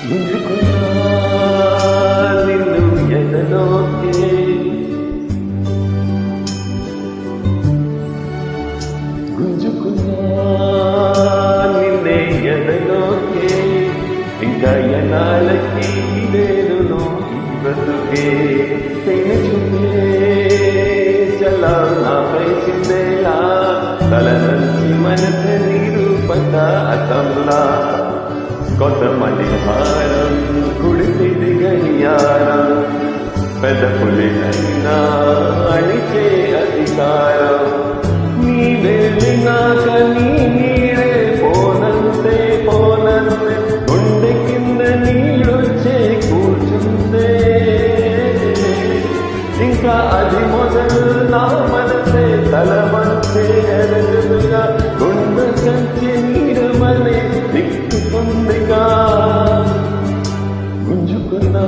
గుంజుకున్నా నిన్ను ఎదలోకి గుంజుకున్నా నిన్నే ఎదలోకి ఇంకా ఎన్నాళ్ళకి నేను బ్రతుకే తెని చూపే చలా నాపై చిందేలా తల నుంచి మనసు నిరూపత అతంలా కొంతమంది భారం కుడితిది గడియారం పెదపులినైనా అణిచే అధికారం నీ వెళ్ళినాక నీ నీడే పోనంతే పోనంతే గుండె కింద నీడొచ్చే కూర్చుందే ఇంకా అది మొదలు నా మనసే తల మనసే ఎరగదుగా గుండె కంచి నీరమనే దిక్కుతుందిగా గుంజుకున్నా